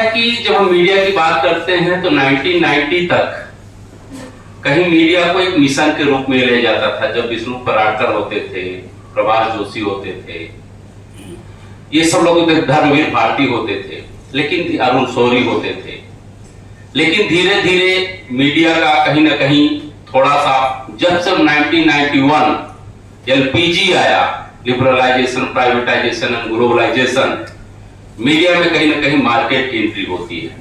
कि जब हम मीडिया की बात करते हैं तो 1990 तक कहीं मीडिया को एक मिशन के रूप में लिया जाता था। जब विष्णु पराडकर होते थे, प्रभाष जोशी होते थे, ये सब लोग धर्मवीर भारती होते थे, लेकिन अरुण शौरी होते थे। लेकिन धीरे धीरे मीडिया का कहीं ना कहीं थोड़ा सा, जब से 1991 एलपीजी आया, liberalisation, privatisation and globalisation, media में कहीं ना कहीं मार्केट की एंट्री होती है।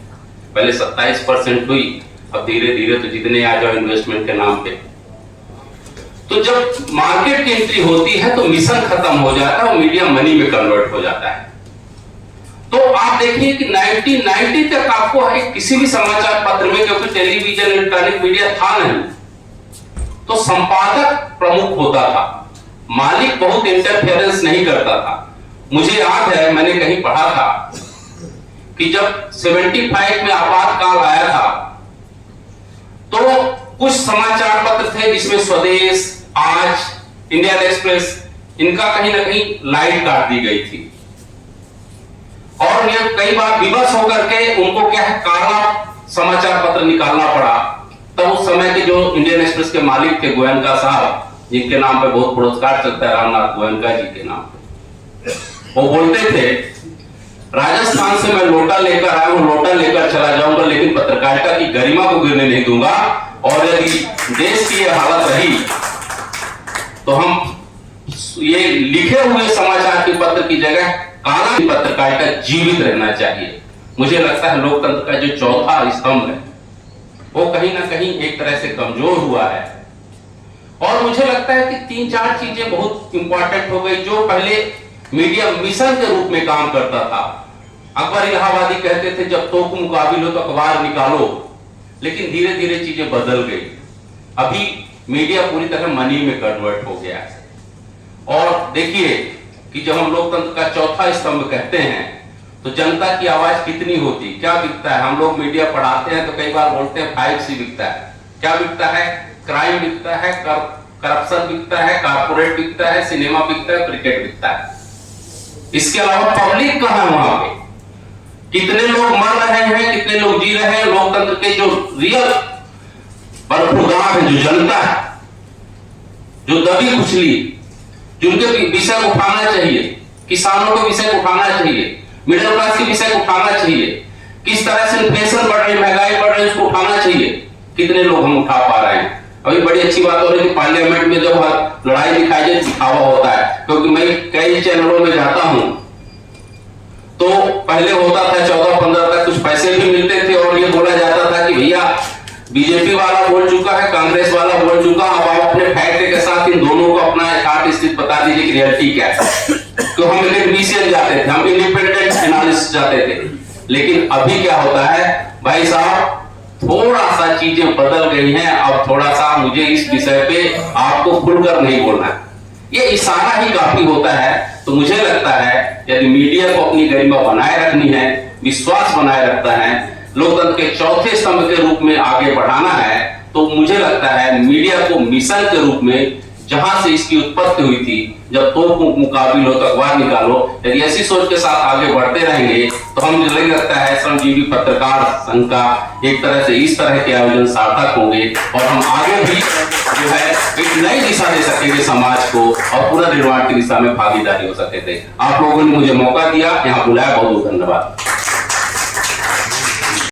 पहले 27% हुई, अब धीरे धीरे तो जितने आ जाओ इन्वेस्टमेंट के नाम पे। तो जब मार्केट की एंट्री होती है तो मिशन खत्म हो जाता है और मीडिया मनी में कन्वर्ट हो जाता है। तो आप देखिए कि 1990 तक आपको किसी भी समाचार पत्र में, क्योंकि टेलीविजन इलेक्ट्रॉनिक मीडिया था नहीं, तो संपादक प्रमुख होता था, मालिक बहुत इंटरफेरेंस नहीं करता था। मुझे याद है, मैंने कहीं पढ़ा था कि जब 75 में आपातकाल आया था तो कुछ समाचार पत्र थे जिसमें स्वदेश, आज, इंडियन एक्सप्रेस, इनका कहीं ना कहीं लाइट काट दी गई थी और ये कई बार विवश होकर के उनको क्या है, काला समाचार पत्र निकालना पड़ा। तब उस समय के जो इंडियन एक्सप्रेस के मालिक थे, गोयनका साहब, जिनके नाम पे बहुत पुरस्कार चलता है, रामनाथ गोयनका जी के नाम पे, वो बोलते थे, राजस्थान से मैं लोटा लेकर आया हूं, लोटा लेकर चला जाऊंगा, लेकिन पत्रकारिता की गरिमा को गिरने नहीं दूंगा। और यदि देश की यह हालत रही तो हम ये लिखे हुए समाचार के पत्र की जगह काला पत्रकारिता जीवित रहना चाहिए। मुझे लगता है लोकतंत्र का जो चौथा स्तंभ है वो कहीं ना कहीं एक तरह से कमजोर हुआ है। और मुझे लगता है कि 3-4 चीजें बहुत इंपॉर्टेंट हो गई। जो पहले मीडिया मिशन के रूप में काम करता था, अकबर इलाहाबादी कहते थे जब तोप मुकाबिल हो तो अखबार निकालो, लेकिन धीरे धीरे चीजें बदल गई। अभी मीडिया पूरी तरह मनी में कन्वर्ट हो गया है। और देखिए कि जब हम लोकतंत्र का चौथा स्तंभ कहते हैं तो जनता की आवाज कितनी होती, क्या बिकता है। हम लोग मीडिया पढ़ाते हैं तो कई बार बोलते हैं 5C बिकता है। क्या बिकता है? क्राइम बिकता है, करप्शन बिकता है, कारपोरेट बिकता है, सिनेमा बिकता है, क्रिकेट बिकता है। इसके अलावा पब्लिक कहां है? वहां पे कितने लोग मर रहे हैं, कितने लोग जी रहे हैं। लोकतंत्र के जो रियल बरखुरदार है, जो जनता है, जो दबी कुचली, जिनके विषय को उठाना चाहिए, किसानों के विषय को उठाना चाहिए, मिडिल क्लास के विषय को उठाना चाहिए, किस तरह से इन्फ्लेशन बढ़ रही, महंगाई बढ़ रही, उसको उठाना चाहिए। कितने लोग हम उठा पा रहे हैं? अभी बड़ी अच्छी बात हो रही है कि पार्लियामेंट में जब लड़ाई दिखाई जाए दिखावा होता है, क्योंकि मैं कई चैनलों में जाता हूं तो पहले होता था 14-15 तक कुछ पैसे भी मिलते थे और ये बोला जाता था कि भैया बीजेपी वाला बोल चुका है, कांग्रेस वाला बोल चुका, अब आप अपने फैक्ट के साथ इन दोनों को अपना यथार्थ स्थिति बता दीजिए कि रियलिटी क्या है। तो हम टेक्नीशियन जाते थे, हम इंडिपेंडेंट एनालिस्ट जाते थे। लेकिन अभी क्या होता है भाई साहब, थोड़ा सा चीजें बदल गई हैं। अब थोड़ा सा मुझे इस विषय पे आपको खुलकर नहीं बोलना है, ये इशारा ही काफी होता है। तो मुझे लगता है यदि मीडिया को अपनी गरिमा बनाए रखनी है, विश्वास बनाए रखता है, लोकतंत्र के चौथे स्तंभ के रूप में आगे बढ़ाना है, तो मुझे लगता है मीडिया को मिशन के रूप में, जहां से इसकी उत्पत्ति हुई थी, जब तोप मुकाबिल हो तो अखबार निकालो, यदि ऐसी सोच के साथ आगे बढ़ते रहेंगे तो हम मुझे लगता है श्रमजीवी पत्रकार संघ का एक तरह से इस तरह के आयोजन सार्थक होंगे और हम आगे भी जो है एक नई दिशा दे सकेंगे समाज को और पुनर्निर्माण की दिशा में भागीदारी हो सके थे। आप लोगों ने मुझे मौका दिया, यहाँ बुलाया, बहुत बहुत धन्यवाद।